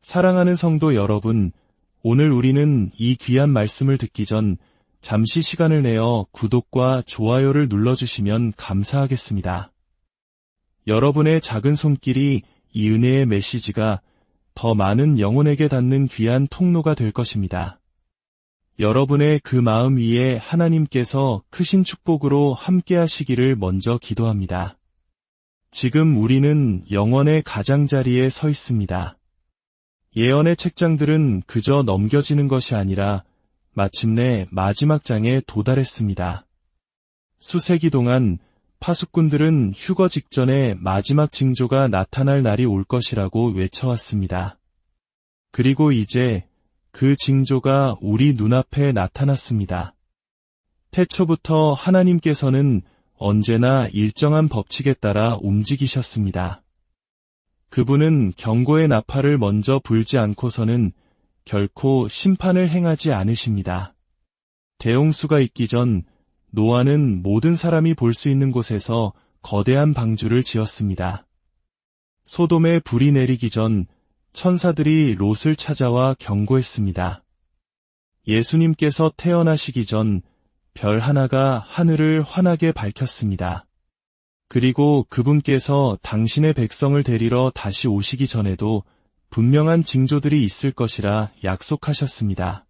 사랑하는 성도 여러분, 오늘 우리는 이 귀한 말씀을 듣기 전 잠시 시간을 내어 구독과 좋아요를 눌러주시면 감사하겠습니다. 여러분의 작은 손길이 이 은혜의 메시지가 더 많은 영혼에게 닿는 귀한 통로가 될 것입니다. 여러분의 그 마음 위에 하나님께서 크신 축복으로 함께 하시기를 먼저 기도합니다. 지금 우리는 영원의 가장자리에 서 있습니다. 예언의 책장들은 그저 넘겨지는 것이 아니라 마침내 마지막 장에 도달했습니다. 수세기 동안 파수꾼들은 휴거 직전에 마지막 징조가 나타날 날이 올 것이라고 외쳐왔습니다. 그리고 이제 그 징조가 우리 눈앞에 나타났습니다. 태초부터 하나님께서는 언제나 일정한 법칙에 따라 움직이셨습니다. 그분은 경고의 나팔을 먼저 불지 않고서는 결코 심판을 행하지 않으십니다. 대홍수가 있기 전 노아는 모든 사람이 볼 수 있는 곳에서 거대한 방주를 지었습니다. 소돔에 불이 내리기 전 천사들이 롯을 찾아와 경고했습니다. 예수님께서 태어나시기 전 별 하나가 하늘을 환하게 밝혔습니다. 그리고 그분께서 당신의 백성을 데리러 다시 오시기 전에도 분명한 징조들이 있을 것이라 약속하셨습니다.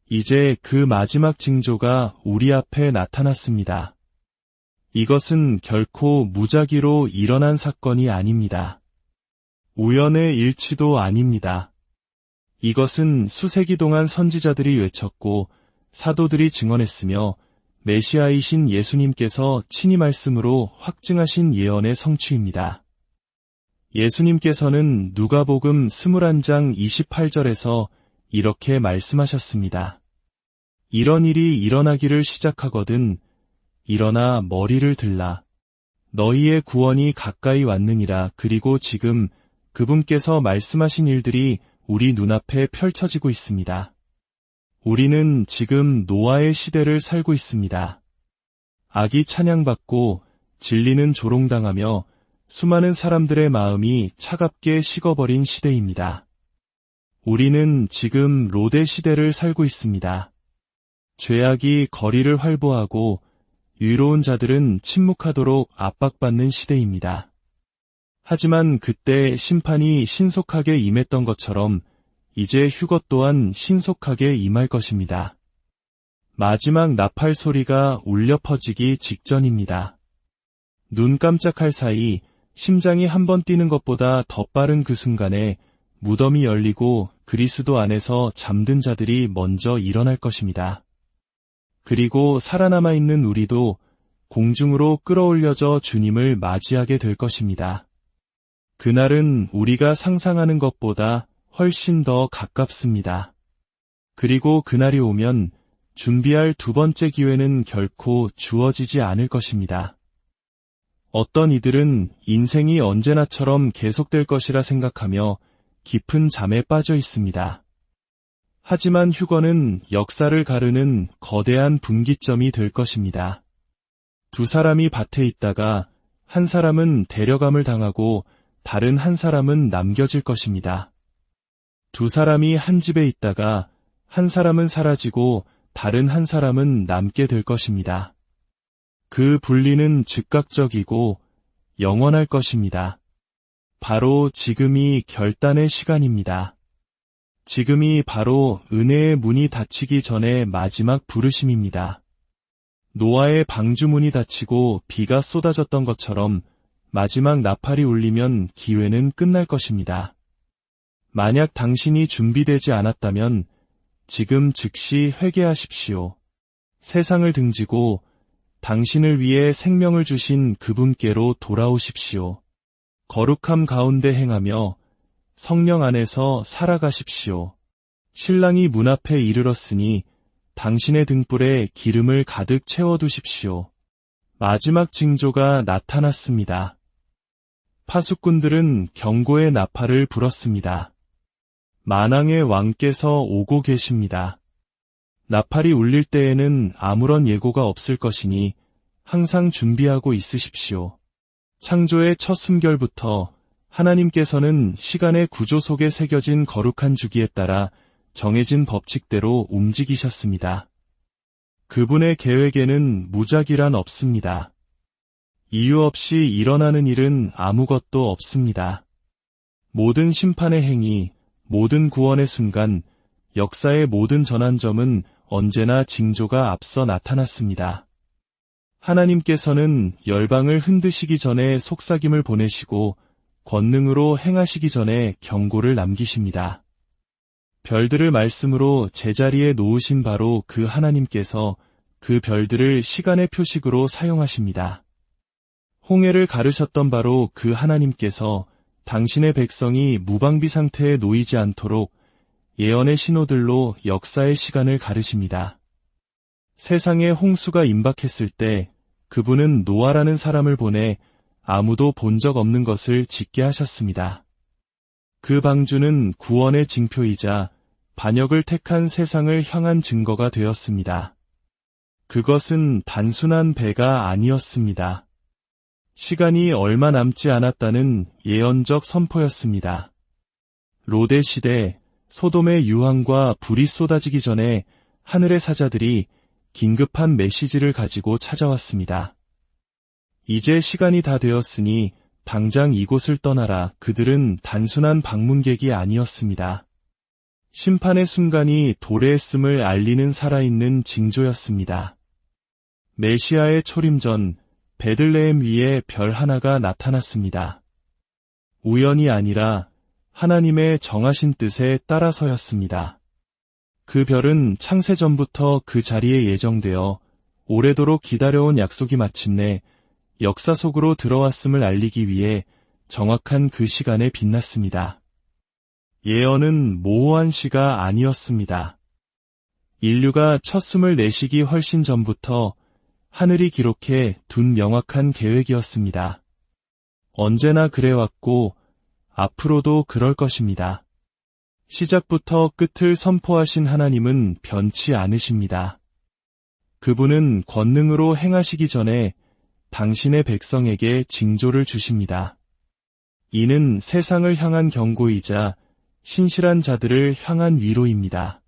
이제 그 마지막 징조가 우리 앞에 나타났습니다. 이것은 결코 무작위로 일어난 사건이 아닙니다. 우연의 일치도 아닙니다. 이것은 수세기 동안 선지자들이 외쳤고 사도들이 증언했으며 메시아이신 예수님께서 친히 말씀으로 확증하신 예언의 성취입니다. 예수님께서는 누가복음 21장 28절에서 이렇게 말씀하셨습니다. 이런 일이 일어나기를 시작하거든 일어나 머리를 들라. 너희의 구원이 가까이 왔느니라. 그리고 지금 그분께서 말씀하신 일들이 우리 눈앞에 펼쳐지고 있습니다. 우리는 지금 노아의 시대를 살고 있습니다. 악이 찬양받고 진리는 조롱당하며 수많은 사람들의 마음이 차갑게 식어버린 시대입니다. 우리는 지금 롯의 시대를 살고 있습니다. 죄악이 거리를 활보하고 유로운 자들은 침묵하도록 압박받는 시대입니다. 하지만 그때 심판이 신속하게 임했던 것처럼 이제 휴거 또한 신속하게 임할 것입니다. 마지막 나팔 소리가 울려 퍼지기 직전입니다. 눈 깜짝할 사이 심장이 한 번 뛰는 것보다 더 빠른 그 순간에 무덤이 열리고 그리스도 안에서 잠든 자들이 먼저 일어날 것입니다. 그리고 살아남아 있는 우리도 공중으로 끌어올려져 주님을 맞이하게 될 것입니다. 그날은 우리가 상상하는 것보다 훨씬 더 가깝습니다. 그리고 그날이 오면 준비할 두 번째 기회는 결코 주어지지 않을 것입니다. 어떤 이들은 인생이 언제나처럼 계속될 것이라 생각하며 깊은 잠에 빠져 있습니다. 하지만 휴거는 역사를 가르는 거대한 분기점이 될 것입니다. 두 사람이 밭에 있다가 한 사람은 데려감을 당하고 다른 한 사람은 남겨질 것입니다. 두 사람이 한 집에 있다가 한 사람은 사라지고 다른 한 사람은 남게 될 것입니다. 그 분리는 즉각적이고 영원할 것입니다. 바로 지금이 결단의 시간입니다. 지금이 바로 은혜의 문이 닫히기 전에 마지막 부르심입니다. 노아의 방주문이 닫히고 비가 쏟아졌던 것처럼 마지막 나팔이 울리면 기회는 끝날 것입니다. 만약 당신이 준비되지 않았다면 지금 즉시 회개하십시오. 세상을 등지고 당신을 위해 생명을 주신 그분께로 돌아오십시오. 거룩함 가운데 행하며 성령 안에서 살아가십시오. 신랑이 문 앞에 이르렀으니 당신의 등불에 기름을 가득 채워두십시오. 마지막 징조가 나타났습니다. 파수꾼들은 경고의 나팔을 불었습니다. 만왕의 왕께서 오고 계십니다. 나팔이 울릴 때에는 아무런 예고가 없을 것이니 항상 준비하고 있으십시오. 창조의 첫 숨결부터 하나님께서는 시간의 구조 속에 새겨진 거룩한 주기에 따라 정해진 법칙대로 움직이셨습니다. 그분의 계획에는 무작위란 없습니다. 이유 없이 일어나는 일은 아무것도 없습니다. 모든 심판의 행위, 모든 구원의 순간, 역사의 모든 전환점은 언제나 징조가 앞서 나타났습니다. 하나님께서는 열방을 흔드시기 전에 속삭임을 보내시고 권능으로 행하시기 전에 경고를 남기십니다. 별들을 말씀으로 제자리에 놓으신 바로 그 하나님께서 그 별들을 시간의 표식으로 사용하십니다. 홍해를 가르셨던 바로 그 하나님께서 당신의 백성이 무방비 상태에 놓이지 않도록 예언의 신호들로 역사의 시간을 가르십니다. 세상에 홍수가 임박했을 때 그분은 노아라는 사람을 보내 아무도 본 적 없는 것을 짓게 하셨습니다. 그 방주는 구원의 징표이자 반역을 택한 세상을 향한 증거가 되었습니다. 그것은 단순한 배가 아니었습니다. 시간이 얼마 남지 않았다는 예언적 선포였습니다. 롯의 시대, 소돔의 유황과 불이 쏟아지기 전에 하늘의 사자들이 긴급한 메시지를 가지고 찾아왔습니다. 이제 시간이 다 되었으니 당장 이곳을 떠나라. 그들은 단순한 방문객이 아니었습니다. 심판의 순간이 도래했음을 알리는 살아있는 징조였습니다. 메시아의 초림 전 베들레헴 위에 별 하나가 나타났습니다. 우연이 아니라 하나님의 정하신 뜻에 따라서였습니다. 그 별은 창세전부터 그 자리에 예정되어 오래도록 기다려온 약속이 마침내 역사 속으로 들어왔음을 알리기 위해 정확한 그 시간에 빛났습니다. 예언은 모호한 시가 아니었습니다. 인류가 첫 숨을 내쉬기 훨씬 전부터 하늘이 기록해 둔 명확한 계획이었습니다. 언제나 그래왔고 앞으로도 그럴 것입니다. 시작부터 끝을 선포하신 하나님은 변치 않으십니다. 그분은 권능으로 행하시기 전에 당신의 백성에게 징조를 주십니다. 이는 세상을 향한 경고이자 신실한 자들을 향한 위로입니다.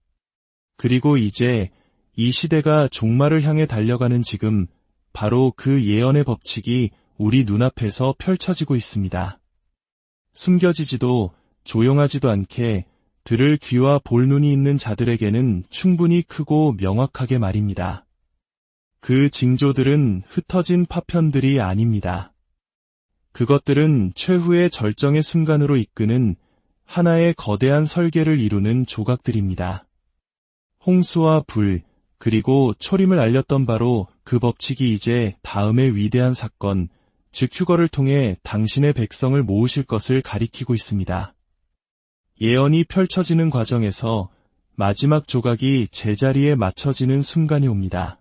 그리고 이제 이 시대가 종말을 향해 달려가는 지금 바로 그 예언의 법칙이 우리 눈앞에서 펼쳐지고 있습니다. 숨겨지지도 조용하지도 않게 들을 귀와 볼 눈이 있는 자들에게는 충분히 크고 명확하게 말입니다. 그 징조들은 흩어진 파편들이 아닙니다. 그것들은 최후의 절정의 순간으로 이끄는 하나의 거대한 설계를 이루는 조각들입니다. 홍수와 불, 그리고 초림을 알렸던 바로 그 법칙이 이제 다음의 위대한 사건, 즉 휴거를 통해 당신의 백성을 모으실 것을 가리키고 있습니다. 예언이 펼쳐지는 과정에서 마지막 조각이 제자리에 맞춰지는 순간이 옵니다.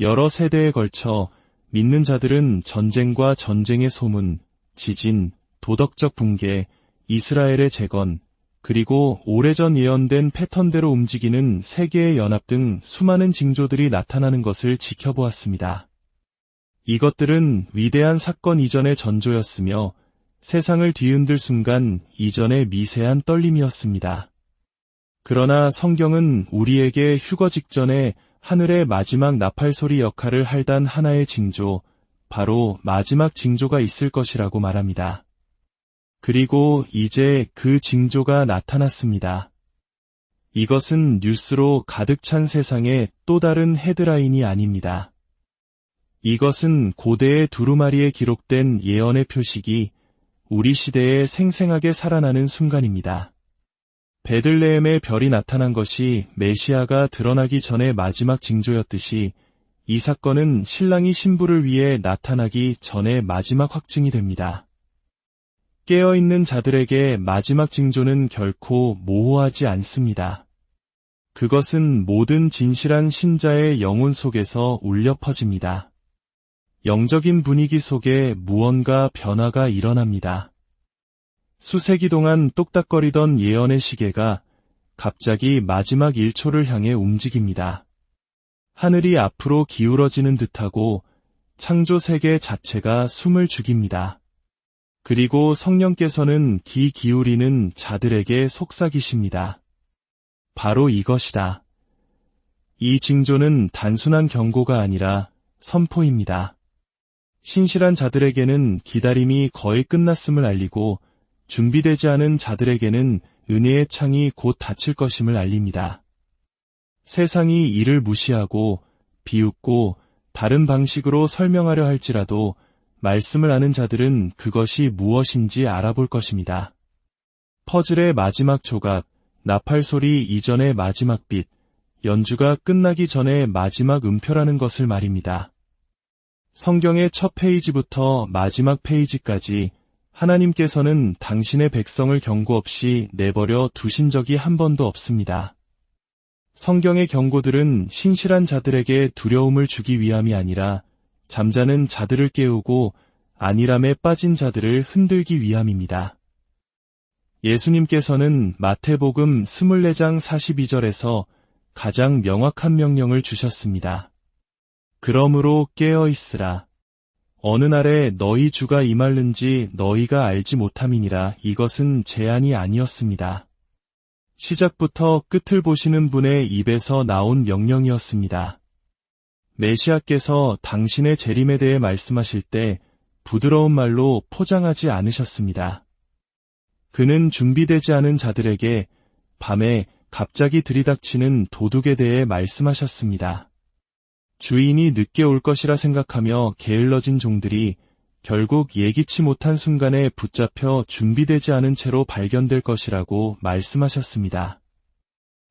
여러 세대에 걸쳐 믿는 자들은 전쟁과 전쟁의 소문, 지진, 도덕적 붕괴, 이스라엘의 재건, 그리고 오래전 예언된 패턴대로 움직이는 세계의 연합 등 수많은 징조들이 나타나는 것을 지켜보았습니다. 이것들은 위대한 사건 이전의 전조였으며 세상을 뒤흔들 순간 이전의 미세한 떨림이었습니다. 그러나 성경은 우리에게 휴거 직전에 하늘의 마지막 나팔소리 역할을 할단 하나의 징조, 바로 마지막 징조가 있을 것이라고 말합니다. 그리고 이제 그 징조가 나타났습니다. 이것은 뉴스로 가득 찬 세상의 또 다른 헤드라인이 아닙니다. 이것은 고대의 두루마리에 기록된 예언의 표식이 우리 시대에 생생하게 살아나는 순간입니다. 베들레헴의 별이 나타난 것이 메시아가 드러나기 전의 마지막 징조였듯이 이 사건은 신랑이 신부를 위해 나타나기 전의 마지막 확증이 됩니다. 깨어있는 자들에게 마지막 징조는 결코 모호하지 않습니다. 그것은 모든 진실한 신자의 영혼 속에서 울려 퍼집니다. 영적인 분위기 속에 무언가 변화가 일어납니다. 수세기 동안 똑딱거리던 예언의 시계가 갑자기 마지막 1초를 향해 움직입니다. 하늘이 앞으로 기울어지는 듯하고 창조 세계 자체가 숨을 죽입니다. 그리고 성령께서는 귀 기울이는 자들에게 속삭이십니다. 바로 이것이다. 이 징조는 단순한 경고가 아니라 선포입니다. 신실한 자들에게는 기다림이 거의 끝났음을 알리고 준비되지 않은 자들에게는 은혜의 창이 곧 닫힐 것임을 알립니다. 세상이 이를 무시하고 비웃고 다른 방식으로 설명하려 할지라도 말씀을 아는 자들은 그것이 무엇인지 알아볼 것입니다. 퍼즐의 마지막 조각, 나팔 소리 이전의 마지막 빛, 연주가 끝나기 전에 마지막 음표라는 것을 말입니다. 성경의 첫 페이지부터 마지막 페이지까지 하나님께서는 당신의 백성을 경고 없이 내버려 두신 적이 한 번도 없습니다. 성경의 경고들은 신실한 자들에게 두려움을 주기 위함이 아니라 잠자는 자들을 깨우고 안일함에 빠진 자들을 흔들기 위함입니다. 예수님께서는 마태복음 24장 42절에서 가장 명확한 명령을 주셨습니다. 그러므로 깨어 있으라. 어느 날에 너희 주가 임할는지 너희가 알지 못함이니라. 이것은 제안이 아니었습니다. 시작부터 끝을 보시는 분의 입에서 나온 명령이었습니다. 메시아께서 당신의 재림에 대해 말씀하실 때 부드러운 말로 포장하지 않으셨습니다. 그는 준비되지 않은 자들에게 밤에 갑자기 들이닥치는 도둑에 대해 말씀하셨습니다. 주인이 늦게 올 것이라 생각하며 게을러진 종들이 결국 예기치 못한 순간에 붙잡혀 준비되지 않은 채로 발견될 것이라고 말씀하셨습니다.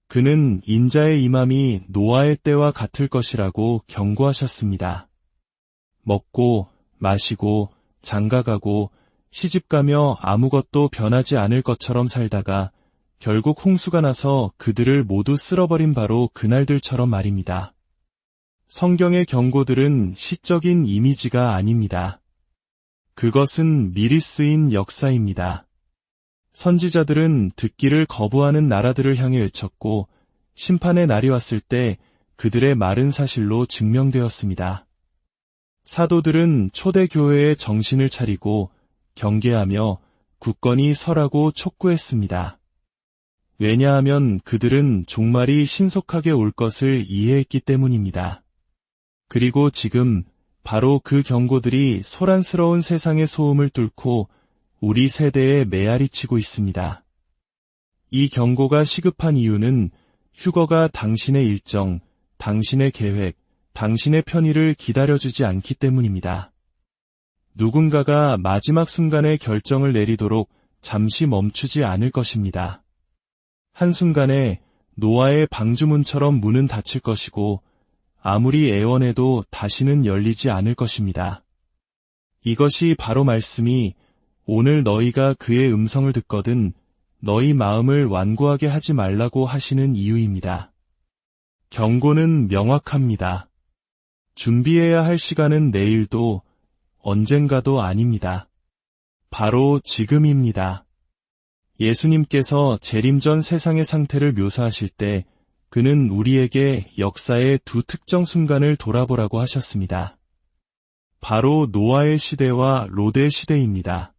그는 인자의 임함이 노아의 때와 같을 것이라고 경고하셨습니다. 먹고 마시고 장가가고 시집가며 아무것도 변하지 않을 것처럼 살다가 결국 홍수가 나서 그들을 모두 쓸어버린 바로 그날들처럼 말입니다. 성경의 경고들은 시적인 이미지가 아닙니다. 그것은 미리 쓰인 역사입니다. 선지자들은 듣기를 거부하는 나라들을 향해 외쳤고 심판의 날이 왔을 때 그들의 말은 사실로 증명되었습니다. 사도들은 초대교회의 정신을 차리고 경계하며 굳건히 서라고 촉구했습니다. 왜냐하면 그들은 종말이 신속하게 올 것을 이해했기 때문입니다. 그리고 지금 바로 그 경고들이 소란스러운 세상의 소음을 뚫고 우리 세대에 메아리치고 있습니다. 이 경고가 시급한 이유는 휴거가 당신의 일정, 당신의 계획, 당신의 편의를 기다려주지 않기 때문입니다. 누군가가 마지막 순간에 결정을 내리도록 잠시 멈추지 않을 것입니다. 한순간에 노아의 방주문처럼 문은 닫힐 것이고 아무리 애원해도 다시는 열리지 않을 것입니다. 이것이 바로 말씀이 오늘 너희가 그의 음성을 듣거든 너희 마음을 완고하게 하지 말라고 하시는 이유입니다. 경고는 명확합니다. 준비해야 할 시간은 내일도 언젠가도 아닙니다. 바로 지금입니다. 예수님께서 재림 전 세상의 상태를 묘사하실 때 그는 우리에게 역사의 두 특정 순간을 돌아보라고 하셨습니다. 바로 노아의 시대와 롯의 시대입니다.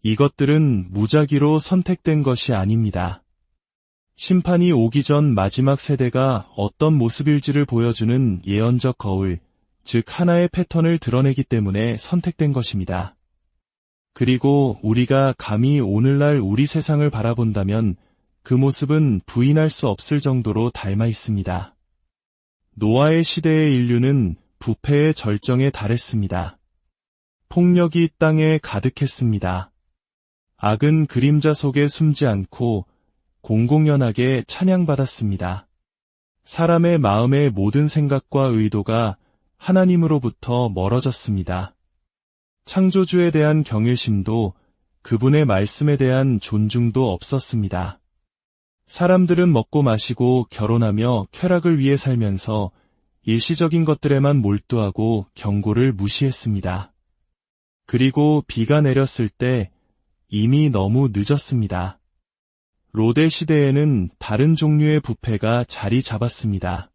이것들은 무작위로 선택된 것이 아닙니다. 심판이 오기 전 마지막 세대가 어떤 모습일지를 보여주는 예언적 거울, 즉 하나의 패턴을 드러내기 때문에 선택된 것입니다. 그리고 우리가 감히 오늘날 우리 세상을 바라본다면 그 모습은 부인할 수 없을 정도로 닮아 있습니다. 노아의 시대의 인류는 부패의 절정에 달했습니다. 폭력이 땅에 가득했습니다. 악은 그림자 속에 숨지 않고 공공연하게 찬양받았습니다. 사람의 마음의 모든 생각과 의도가 하나님으로부터 멀어졌습니다. 창조주에 대한 경외심도 그분의 말씀에 대한 존중도 없었습니다. 사람들은 먹고 마시고 결혼하며 쾌락을 위해 살면서 일시적인 것들에만 몰두하고 경고를 무시했습니다. 그리고 비가 내렸을 때 이미 너무 늦었습니다. 롯의 시대에는 다른 종류의 부패가 자리 잡았습니다.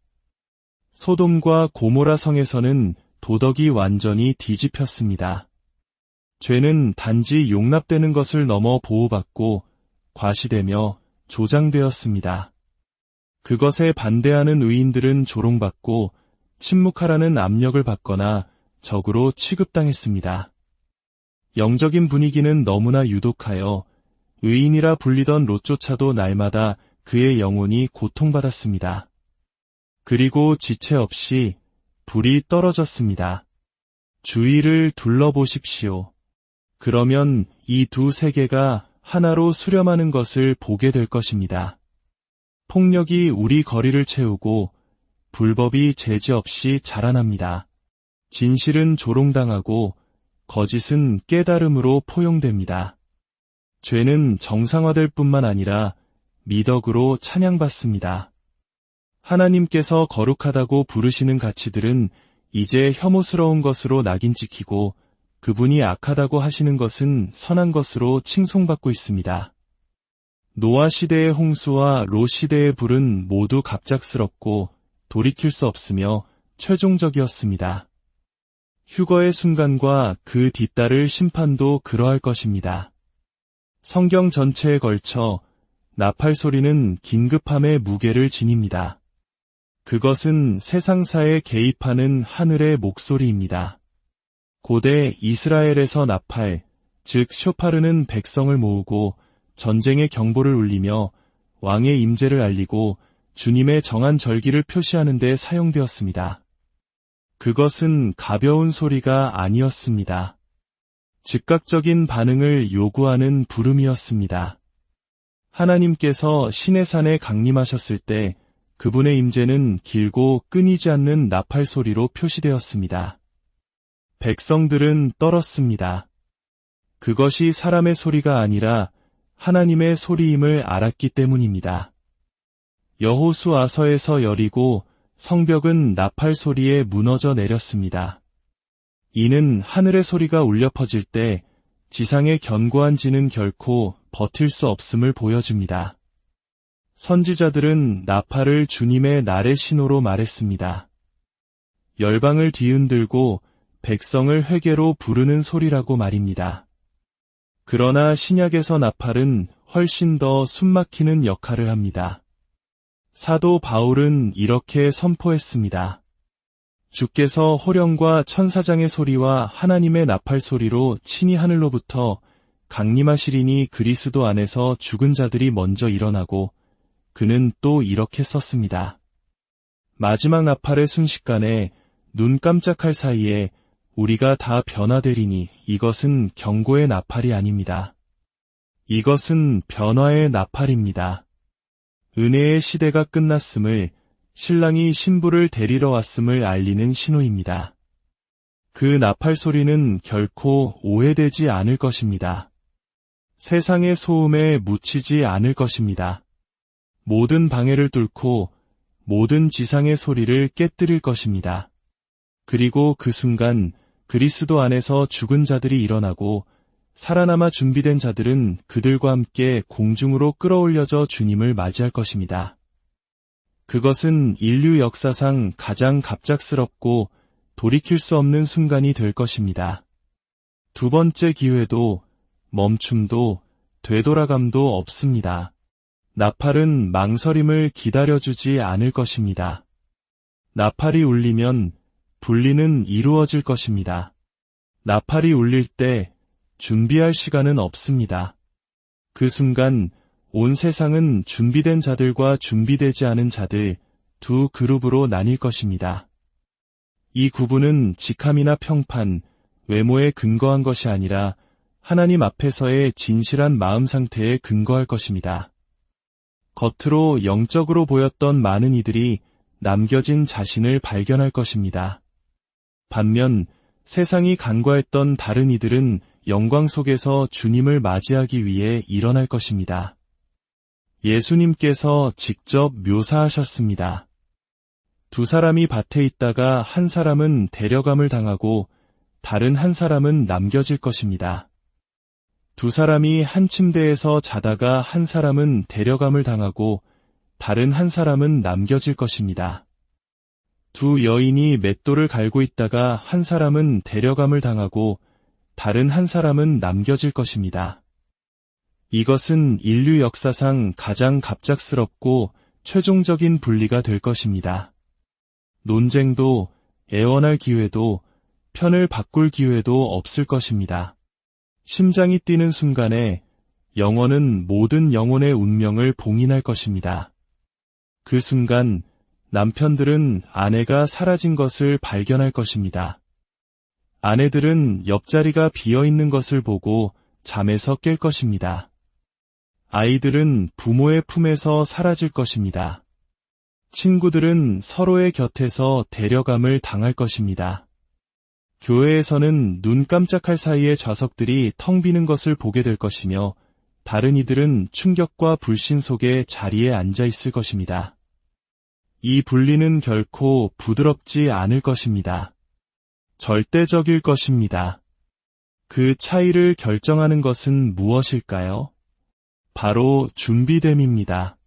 소돔과 고모라 성에서는 도덕이 완전히 뒤집혔습니다. 죄는 단지 용납되는 것을 넘어 보호받고 과시되며 조장되었습니다. 그것에 반대하는 의인들은 조롱받고 침묵하라는 압력을 받거나 적으로 취급당했습니다. 영적인 분위기는 너무나 유독하여 의인이라 불리던 롯조차도 날마다 그의 영혼이 고통받았습니다. 그리고 지체 없이 불이 떨어졌습니다. 주위를 둘러보십시오. 그러면 이 두 세계가 하나로 수렴하는 것을 보게 될 것입니다. 폭력이 우리 거리를 채우고 불법이 제지 없이 자라납니다. 진실은 조롱당하고 거짓은 깨달음으로 포용됩니다. 죄는 정상화될 뿐만 아니라 미덕으로 찬양받습니다. 하나님께서 거룩하다고 부르시는 가치들은 이제 혐오스러운 것으로 낙인 찍히고 그분이 악하다고 하시는 것은 선한 것으로 칭송받고 있습니다. 노아 시대의 홍수와 롯 시대의 불은 모두 갑작스럽고 돌이킬 수 없으며 최종적이었습니다. 휴거의 순간과 그 뒤따를 심판도 그러할 것입니다. 성경 전체에 걸쳐 나팔 소리는 긴급함의 무게를 지닙니다. 그것은 세상사에 개입하는 하늘의 목소리입니다. 고대 이스라엘에서 나팔, 즉 쇼파르는 백성을 모으고 전쟁의 경보를 울리며 왕의 임재를 알리고 주님의 정한 절기를 표시하는 데 사용되었습니다. 그것은 가벼운 소리가 아니었습니다. 즉각적인 반응을 요구하는 부름이었습니다. 하나님께서 시내산에 강림하셨을 때 그분의 임재는 길고 끊이지 않는 나팔 소리로 표시되었습니다. 백성들은 떨었습니다. 그것이 사람의 소리가 아니라 하나님의 소리임을 알았기 때문입니다. 여호수아서에서 여리고 성벽은 나팔 소리에 무너져 내렸습니다. 이는 하늘의 소리가 울려 퍼질 때 지상의 견고한 지는 결코 버틸 수 없음을 보여줍니다. 선지자들은 나팔을 주님의 날의 신호로 말했습니다. 열방을 뒤흔들고 백성을 회개로 부르는 소리라고 말입니다. 그러나 신약에서 나팔은 훨씬 더 숨막히는 역할을 합니다. 사도 바울은 이렇게 선포했습니다. 주께서 호령과 천사장의 소리와 하나님의 나팔 소리로 친히 하늘로부터 강림하시리니 그리스도 안에서 죽은 자들이 먼저 일어나고 그는 또 이렇게 썼습니다. 마지막 나팔의 순식간에 눈 깜짝할 사이에 우리가 다 변화되리니 이것은 경고의 나팔이 아닙니다. 이것은 변화의 나팔입니다. 은혜의 시대가 끝났음을, 신랑이 신부를 데리러 왔음을 알리는 신호입니다. 그 나팔 소리는 결코 오해되지 않을 것입니다. 세상의 소음에 묻히지 않을 것입니다. 모든 방해를 뚫고 모든 지상의 소리를 깨뜨릴 것입니다. 그리고 그 순간 그리스도 안에서 죽은 자들이 일어나고 살아남아 준비된 자들은 그들과 함께 공중으로 끌어올려져 주님을 맞이할 것입니다. 그것은 인류 역사상 가장 갑작스럽고 돌이킬 수 없는 순간이 될 것입니다. 두 번째 기회도 멈춤도 되돌아감도 없습니다. 나팔은 망설임을 기다려주지 않을 것입니다. 나팔이 울리면 분리는 이루어질 것입니다. 나팔이 울릴 때 준비할 시간은 없습니다. 그 순간 온 세상은 준비된 자들과 준비되지 않은 자들 두 그룹으로 나뉠 것입니다. 이 구분은 직함이나 평판, 외모에 근거한 것이 아니라 하나님 앞에서의 진실한 마음 상태에 근거할 것입니다. 겉으로 영적으로 보였던 많은 이들이 남겨진 자신을 발견할 것입니다. 반면 세상이 간과했던 다른 이들은 영광 속에서 주님을 맞이하기 위해 일어날 것입니다. 예수님께서 직접 묘사하셨습니다. 두 사람이 밭에 있다가 한 사람은 데려감을 당하고 다른 한 사람은 남겨질 것입니다. 두 사람이 한 침대에서 자다가 한 사람은 데려감을 당하고 다른 한 사람은 남겨질 것입니다. 두 여인이 맷돌을 갈고 있다가 한 사람은 데려감을 당하고 다른 한 사람은 남겨질 것입니다. 이것은 인류 역사상 가장 갑작스럽고 최종적인 분리가 될 것입니다. 논쟁도 애원할 기회도 편을 바꿀 기회도 없을 것입니다. 심장이 뛰는 순간에 영혼은 모든 영혼의 운명을 봉인할 것입니다. 그 순간 남편들은 아내가 사라진 것을 발견할 것입니다. 아내들은 옆자리가 비어있는 것을 보고 잠에서 깰 것입니다. 아이들은 부모의 품에서 사라질 것입니다. 친구들은 서로의 곁에서 데려감을 당할 것입니다. 교회에서는 눈 깜짝할 사이에 좌석들이 텅 비는 것을 보게 될 것이며 다른 이들은 충격과 불신 속에 자리에 앉아 있을 것입니다. 이 분리는 결코 부드럽지 않을 것입니다. 절대적일 것입니다. 그 차이를 결정하는 것은 무엇일까요? 바로 준비됨입니다.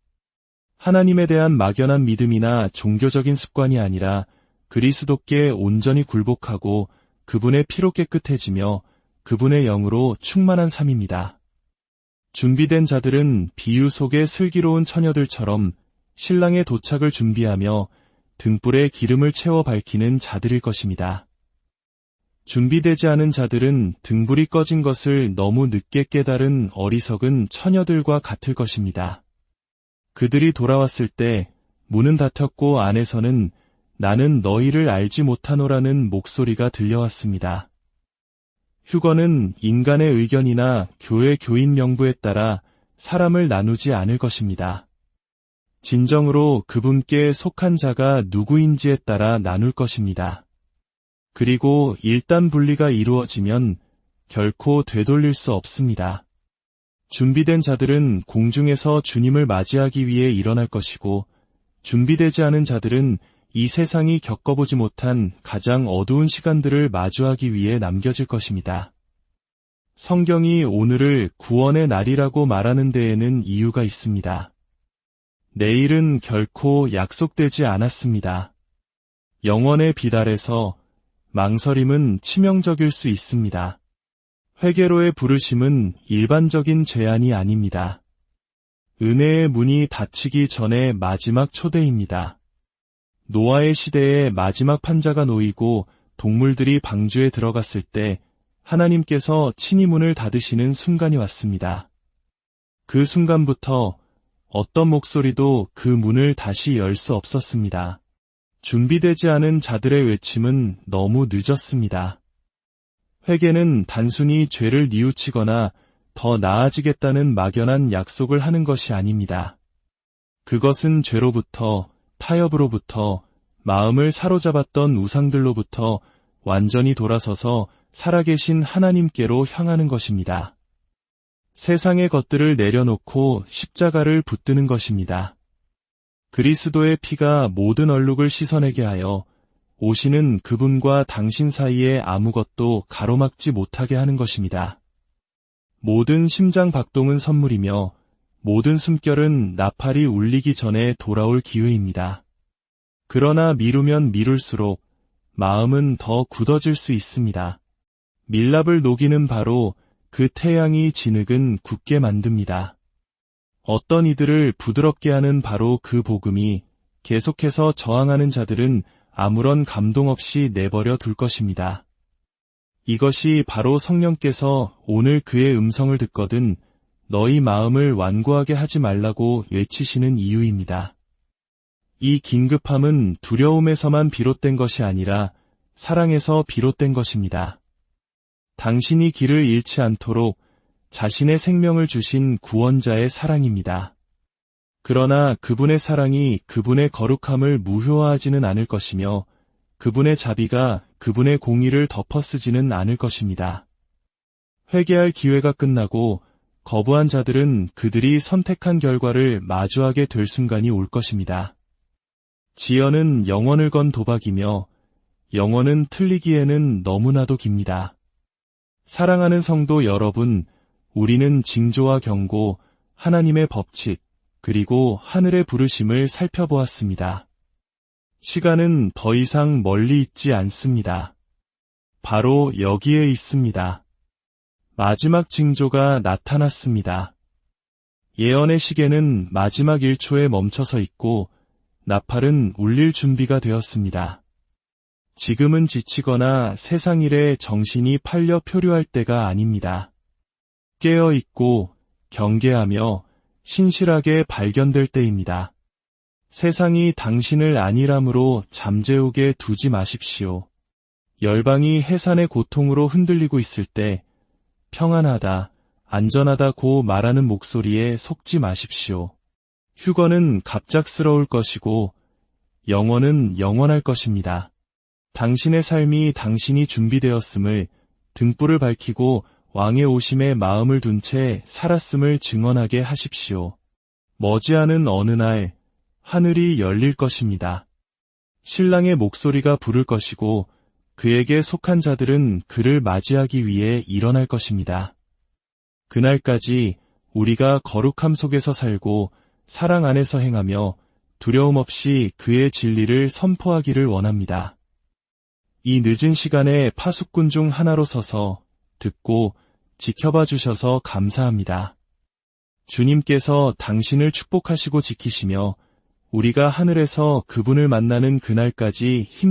하나님에 대한 막연한 믿음이나 종교적인 습관이 아니라 그리스도께 온전히 굴복하고 그분의 피로 깨끗해지며 그분의 영으로 충만한 삶입니다. 준비된 자들은 비유 속의 슬기로운 처녀들처럼 신랑의 도착을 준비하며 등불에 기름을 채워 밝히는 자들일 것입니다. 준비되지 않은 자들은 등불이 꺼진 것을 너무 늦게 깨달은 어리석은 처녀들과 같을 것입니다. 그들이 돌아왔을 때 문은 닫혔고 안에서는 나는 너희를 알지 못하노라는 목소리가 들려왔습니다. 휴거는 인간의 의견이나 교회 교인 명부에 따라 사람을 나누지 않을 것입니다. 진정으로 그분께 속한 자가 누구인지에 따라 나눌 것입니다. 그리고 일단 분리가 이루어지면 결코 되돌릴 수 없습니다. 준비된 자들은 공중에서 주님을 맞이하기 위해 일어날 것이고 준비되지 않은 자들은 이 세상이 겪어보지 못한 가장 어두운 시간들을 마주하기 위해 남겨질 것입니다. 성경이 오늘을 구원의 날이라고 말하는 데에는 이유가 있습니다. 내일은 결코 약속되지 않았습니다. 영원의 빛 아래서 망설임은 치명적일 수 있습니다. 회개로의 부르심은 일반적인 제안이 아닙니다. 은혜의 문이 닫히기 전에 마지막 초대입니다. 노아의 시대에 마지막 판자가 놓이고 동물들이 방주에 들어갔을 때 하나님께서 친히 문을 닫으시는 순간이 왔습니다. 그 순간부터 어떤 목소리도 그 문을 다시 열 수 없었습니다. 준비되지 않은 자들의 외침은 너무 늦었습니다. 회개는 단순히 죄를 뉘우치거나 더 나아지겠다는 막연한 약속을 하는 것이 아닙니다. 그것은 죄로부터, 타협으로부터, 마음을 사로잡았던 우상들로부터 완전히 돌아서서 살아계신 하나님께로 향하는 것입니다. 세상의 것들을 내려놓고 십자가를 붙드는 것입니다. 그리스도의 피가 모든 얼룩을 씻어내게 하여 오시는 그분과 당신 사이에 아무것도 가로막지 못하게 하는 것입니다. 모든 심장 박동은 선물이며 모든 숨결은 나팔이 울리기 전에 돌아올 기회입니다. 그러나 미루면 미룰수록 마음은 더 굳어질 수 있습니다. 밀랍을 녹이는 바로 그 태양이 진흙은 굳게 만듭니다. 어떤 이들을 부드럽게 하는 바로 그 복음이 계속해서 저항하는 자들은 아무런 감동 없이 내버려 둘 것입니다. 이것이 바로 성령께서 오늘 그의 음성을 듣거든 너희 마음을 완고하게 하지 말라고 외치시는 이유입니다. 이 긴급함은 두려움에서만 비롯된 것이 아니라 사랑에서 비롯된 것입니다. 당신이 길을 잃지 않도록 자신의 생명을 주신 구원자의 사랑입니다. 그러나 그분의 사랑이 그분의 거룩함을 무효화하지는 않을 것이며 그분의 자비가 그분의 공의를 덮어쓰지는 않을 것입니다. 회개할 기회가 끝나고 거부한 자들은 그들이 선택한 결과를 마주하게 될 순간이 올 것입니다. 지연은 영혼을 건 도박이며 영혼은 틀리기에는 너무나도 깁니다. 사랑하는 성도 여러분, 우리는 징조와 경고, 하나님의 법칙, 그리고 하늘의 부르심을 살펴보았습니다. 시간은 더 이상 멀리 있지 않습니다. 바로 여기에 있습니다. 마지막 징조가 나타났습니다. 예언의 시계는 마지막 1초에 멈춰서 있고 나팔은 울릴 준비가 되었습니다. 지금은 지치거나 세상 일에 정신이 팔려 표류할 때가 아닙니다. 깨어있고 경계하며 신실하게 발견될 때입니다. 세상이 당신을 안일함으로 잠재우게 두지 마십시오. 열방이 해산의 고통으로 흔들리고 있을 때 평안하다, 안전하다고 말하는 목소리에 속지 마십시오. 휴거는 갑작스러울 것이고 영원은 영원할 것입니다. 당신의 삶이 당신이 준비되었음을 등불을 밝히고 왕의 오심에 마음을 둔 채 살았음을 증언하게 하십시오. 머지않은 어느 날 하늘이 열릴 것입니다. 신랑의 목소리가 부를 것이고 그에게 속한 자들은 그를 맞이하기 위해 일어날 것입니다. 그날까지 우리가 거룩함 속에서 살고 사랑 안에서 행하며 두려움 없이 그의 진리를 선포하기를 원합니다. 이 늦은 시간에 파수꾼 중 하나로 서서 듣고 지켜봐 주셔서 감사합니다. 주님께서 당신을 축복하시고 지키시며 우리가 하늘에서 그분을 만나는 그날까지 힘